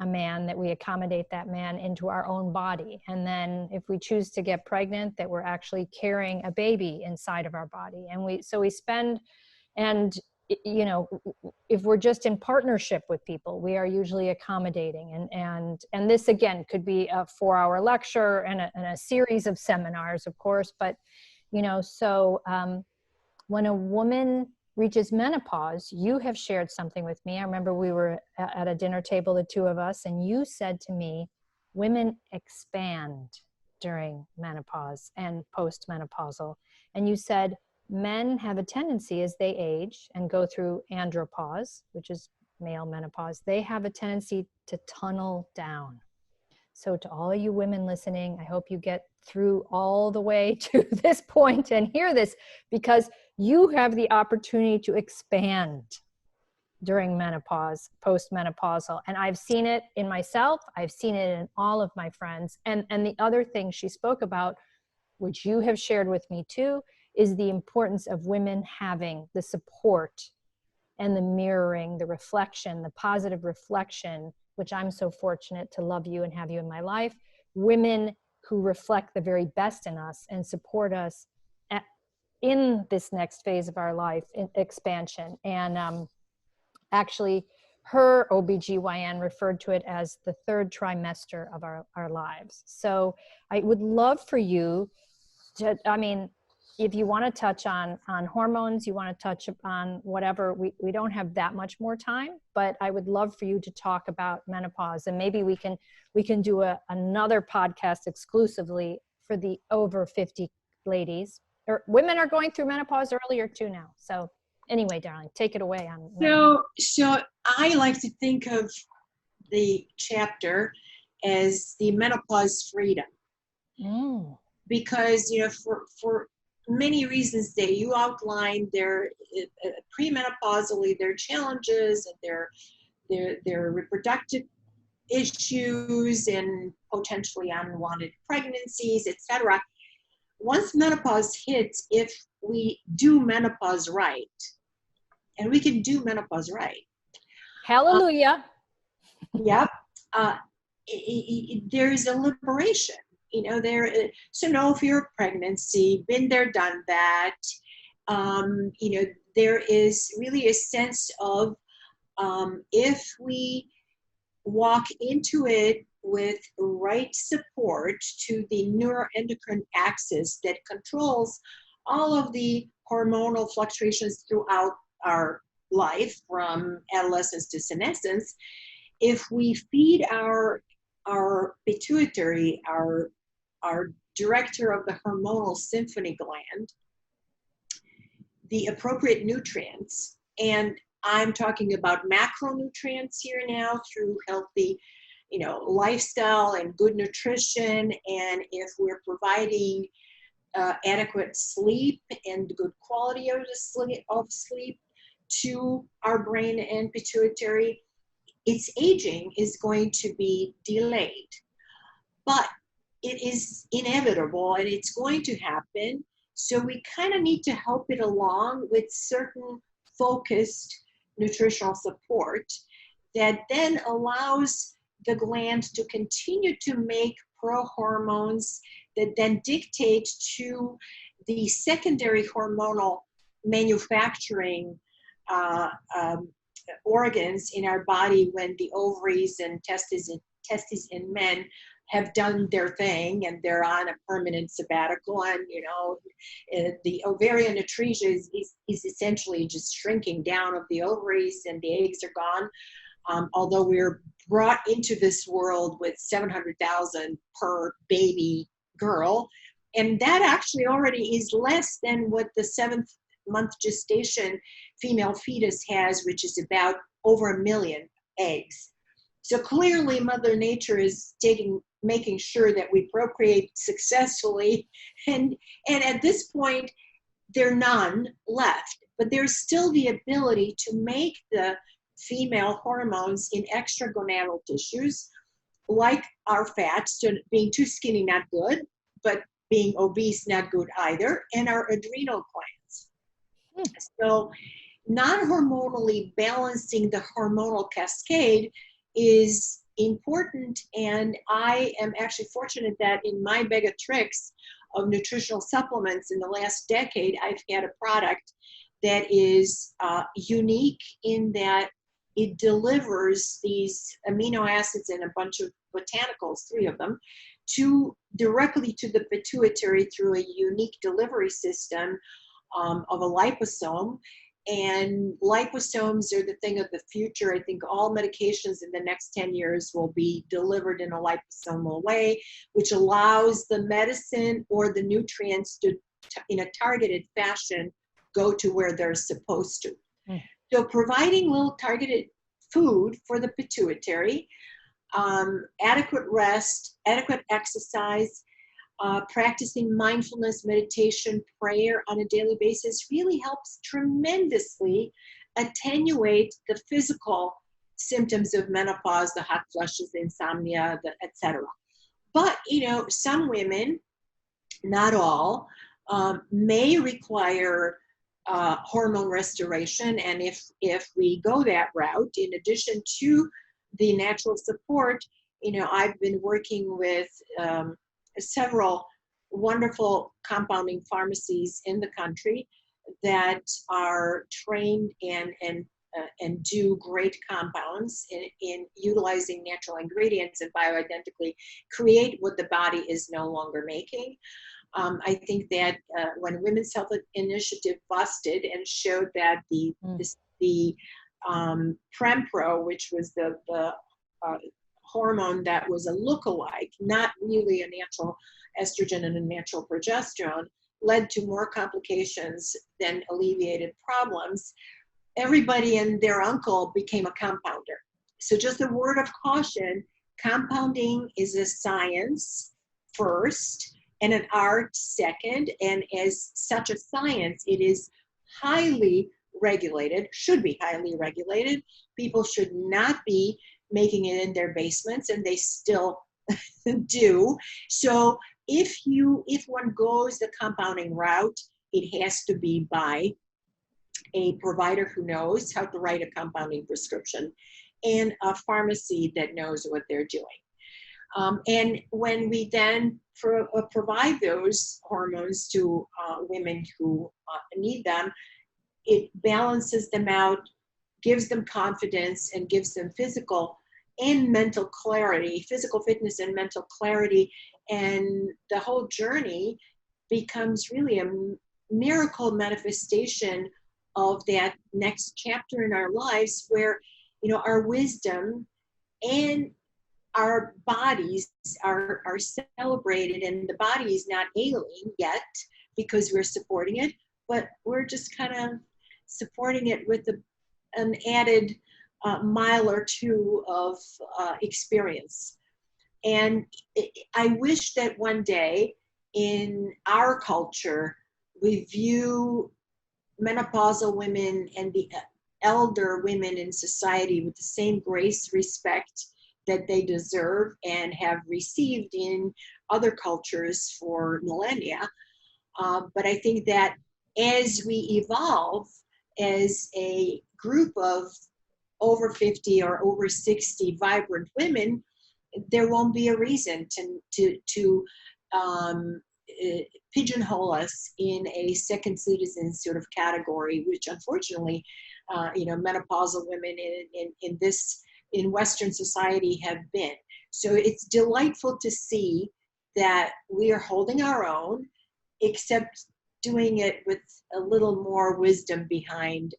a man, that we accommodate that man into our own body. And then if we choose to get pregnant, that we're actually carrying a baby inside of our body. And we spend, and if we're just in partnership with people, we are usually accommodating. And this again could be a 4-hour lecture and a series of seminars, of course, but so when a woman reaches menopause, you have shared something with me. I remember we were at a dinner table, the two of us, and you said to me, women expand during menopause and postmenopausal. And you said men have a tendency, as they age and go through andropause, which is male menopause, they have a tendency to tunnel down. So to all you women listening, I hope you get through all the way to this point and hear this, because you have the opportunity to expand during menopause, postmenopausal. And I've seen it in myself. I've seen it in all of my friends. And the other thing she spoke about, which you have shared with me too, is the importance of women having the support and the mirroring, the reflection, the positive reflection, which I'm so fortunate to love you and have you in my life. Women who reflect the very best in us and support us in this next phase of our life, in expansion. And actually, her OBGYN referred to it as the third trimester of our lives. So I would love for you to, if you want to touch on hormones, you want to touch on whatever, we don't have that much more time, but I would love for you to talk about menopause, and maybe we can do another podcast exclusively for the over 50 ladies, or women are going through menopause earlier too now. So anyway, darling, take it away on menopause. So I like to think of the chapter as the menopause freedom. Because, for many reasons that you outlined, their premenopausally, their challenges and their reproductive issues and potentially unwanted pregnancies, etc. Once menopause hits, if we do menopause right, and we can do menopause right. Hallelujah. Yep. There's a liberation. So no fear of pregnancy, been there, done that. There is really a sense of if we walk into it with right support to the neuroendocrine axis that controls all of the hormonal fluctuations throughout our life from adolescence to senescence, if we feed our pituitary, our director of the hormonal symphony gland, the appropriate nutrients, and I'm talking about macronutrients here now through healthy, lifestyle and good nutrition, and if we're providing adequate sleep and good quality of sleep to our brain and pituitary, its aging is going to be delayed. But it is inevitable and it's going to happen. So we kind of need to help it along with certain focused nutritional support that then allows the gland to continue to make prohormones that then dictate to the secondary hormonal manufacturing organs in our body when the ovaries and testes in men have done their thing and they're on a permanent sabbatical, and the ovarian atresia is essentially just shrinking down of the ovaries and the eggs are gone. Although we're brought into this world with 700,000 per baby girl, and that actually already is less than what the 7th-month gestation female fetus has, which is about over 1 million eggs. So clearly Mother Nature is making sure that we procreate successfully, and at this point there are none left, but there's still the ability to make the female hormones in extragonadal tissues, like our fats. So being too skinny, not good, but being obese, not good either, and our adrenal glands. So non-hormonally balancing the hormonal cascade is important, and I am actually fortunate that in my bag of tricks of nutritional supplements in the last decade, I've had a product that is unique in that it delivers these amino acids and a bunch of botanicals, 3 of them, directly to the pituitary through a unique delivery system of a liposome. And liposomes are the thing of the future. I think all medications in the next 10 years will be delivered in a liposomal way, which allows the medicine or the nutrients to in a targeted fashion, go to where they're supposed to. So providing little targeted food for the pituitary, adequate rest, adequate exercise, practicing mindfulness, meditation, prayer on a daily basis really helps tremendously attenuate the physical symptoms of menopause, the hot flushes, the insomnia, etc. But, some women, not all, may require hormone restoration. And if we go that route, in addition to the natural support, I've been working with several wonderful compounding pharmacies in the country that are trained and do great compounds in utilizing natural ingredients and bioidentically create what the body is no longer making. I think that when Women's Health Initiative busted and showed that the Prempro, which was the hormone that was a lookalike, not really a natural estrogen and a natural progesterone, led to more complications than alleviated problems, everybody and their uncle became a compounder. So just a word of caution, compounding is a science first and an art second, and as such a science, it is highly regulated, should be highly regulated. People should not be making it in their basements, and they still do. So if one goes the compounding route, it has to be by a provider who knows how to write a compounding prescription and a pharmacy that knows what they're doing. And when we then provide those hormones to women who need them, it balances them out, gives them confidence, and gives them physical and mental clarity, physical fitness and mental clarity. And the whole journey becomes really a miracle manifestation of that next chapter in our lives where, our wisdom and our bodies are celebrated, and the body is not ailing yet because we're supporting it, but we're just kind of supporting it with an added mile or two of experience. And I wish that one day in our culture, we view menopausal women and the elder women in society with the same grace, respect that they deserve and have received in other cultures for millennia. But I think that as we evolve as a group of over 50 or over 60 vibrant women, there won't be a reason to pigeonhole us in a second citizen sort of category, which unfortunately, menopausal women in Western society have been. So it's delightful to see that we are holding our own, except doing it with a little more wisdom behind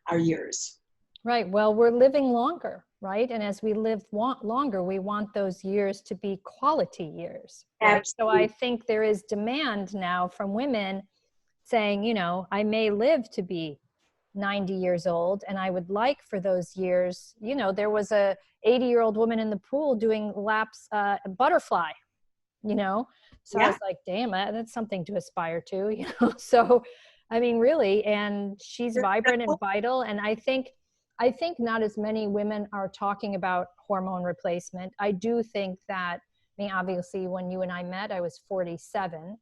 our years. Right. Well, we're living longer, right? And as we live longer, we want those years to be quality years. Right? Absolutely. So I think there is demand now from women saying, I may live to be 90 years old, and I would like for those years, there was a 80-year-old woman in the pool doing laps, butterfly, so yeah. I was like, damn, that's something to aspire to, so I mean, really, and she's vibrant and vital. And I think not as many women are talking about hormone replacement. I do think that, obviously when you and I met, I was 47,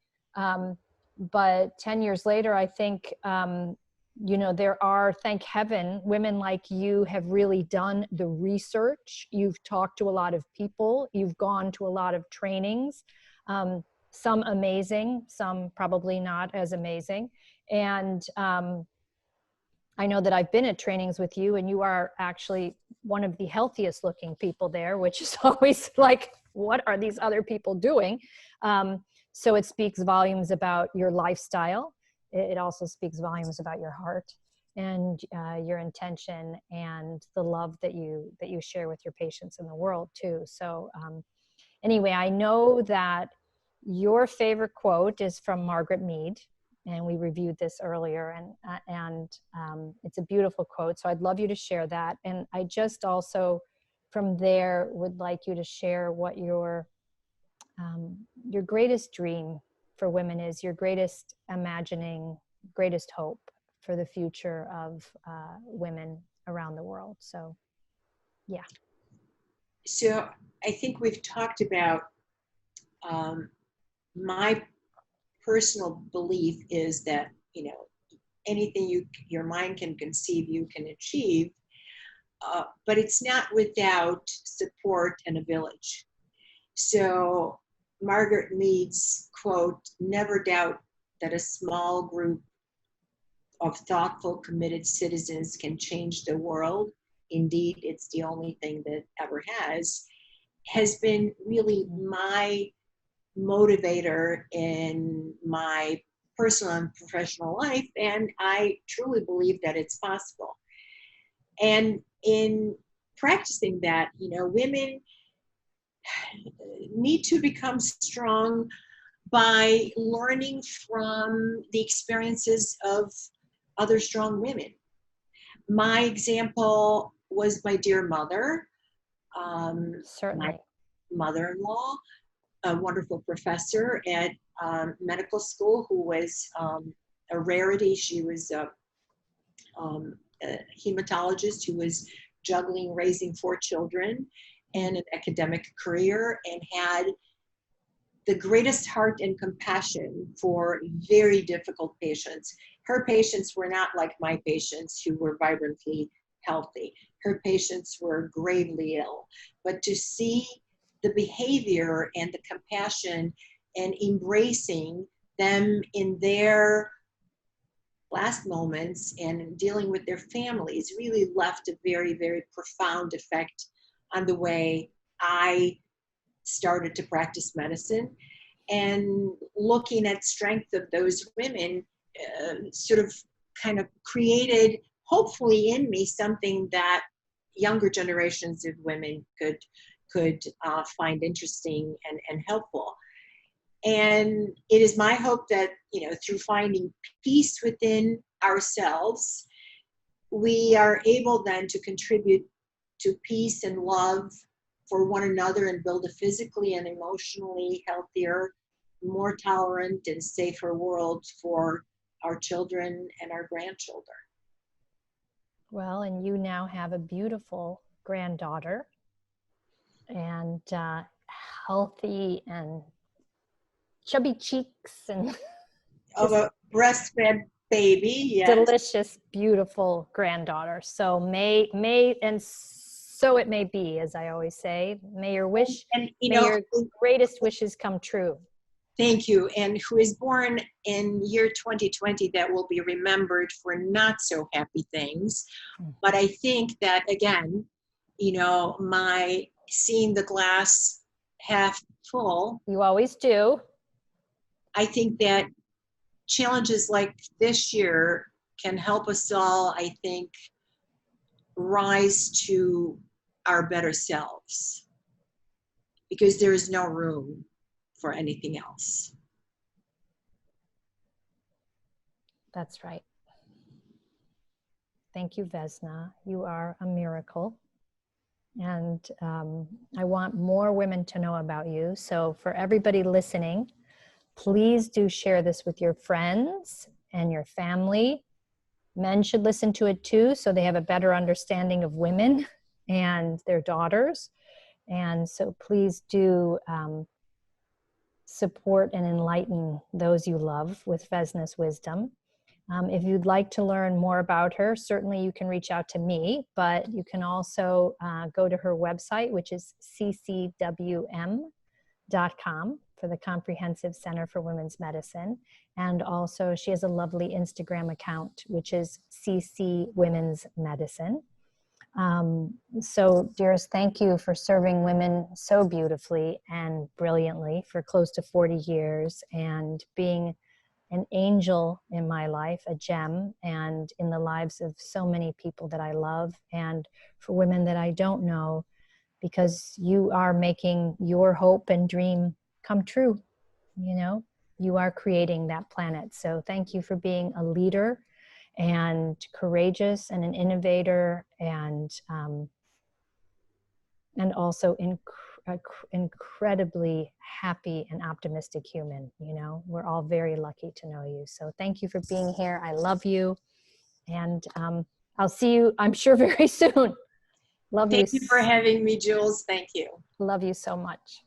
but 10 years later, I think there are, thank heaven, women like you have really done the research. You've talked to a lot of people. You've gone to a lot of trainings, some amazing, some probably not as amazing. And I know that I've been at trainings with you, and you are actually one of the healthiest looking people there, which is always like, what are these other people doing? So it speaks volumes about your lifestyle. It also speaks volumes about your heart and your intention and the love that you share with your patients in the world too. So anyway, I know that your favorite quote is from Margaret Mead, and we reviewed this earlier, and it's a beautiful quote. So I'd love you to share that. And I just also from there would like you to share what your greatest dream for women is, your greatest imagining, greatest hope for the future of women around the world. So, yeah. So I think we've talked about my personal belief is that, anything your mind can conceive, you can achieve, but it's not without support and a village. So Margaret Mead's quote, "Never doubt that a small group of thoughtful, committed citizens can change the world. Indeed, it's the only thing that ever has been really my motivator in my personal and professional life, and I truly believe that it's possible. And in practicing that, women need to become strong by learning from the experiences of other strong women. My example was my dear mother, my Certainly. mother-in-law, a wonderful professor at medical school who was a rarity. She was a hematologist who was juggling raising 4 children and an academic career, and had the greatest heart and compassion for very difficult patients. Her patients were not like my patients who were vibrantly healthy. Her patients were gravely ill. But to see the behavior and the compassion and embracing them in their last moments and dealing with their families really left a very, very profound effect on the way I started to practice medicine. And looking at strength of those women sort of kind of created, hopefully in me, something that younger generations of women could find interesting and helpful. And it is my hope that, through finding peace within ourselves, we are able then to contribute to peace and love for one another and build a physically and emotionally healthier, more tolerant and safer world for our children and our grandchildren. Well, and you now have a beautiful granddaughter, and healthy and chubby cheeks and Of a breastfed baby, yes. delicious, beautiful granddaughter. So and so it may be, as I always say. May your your greatest wishes come true. Thank you. And who is born in year 2020 that will be remembered for not so happy things. But I think that, again, my seeing the glass half full. You always do. I think that challenges like this year can help us all, I think, rise to our better selves, because there is no room for anything else. That's right. Thank you, Vesna. You are a miracle. And I want more women to know about you. So for everybody listening, please do share this with your friends and your family. Men should listen to it too, so they have a better understanding of women and their daughters. And so please do support and enlighten those you love with Vesna's wisdom. If you'd like to learn more about her, certainly you can reach out to me, but you can also go to her website, which is ccwm.com, for the Comprehensive Center for Women's Medicine. And also she has a lovely Instagram account, which is CC Women's Medicine. So dearest, thank you for serving women so beautifully and brilliantly for close to 40 years and being an angel in my life, a gem, and in the lives of so many people that I love, and for women that I don't know, because you are making your hope and dream come true. You are creating that planet. So thank you for being a leader and courageous and an innovator, and also incredibly happy and optimistic human. We're all very lucky to know you. So thank you for being here. I love you. And I'll see you, I'm sure, very soon. Love you. Thank you for having me, Jules. Thank you. Love you so much.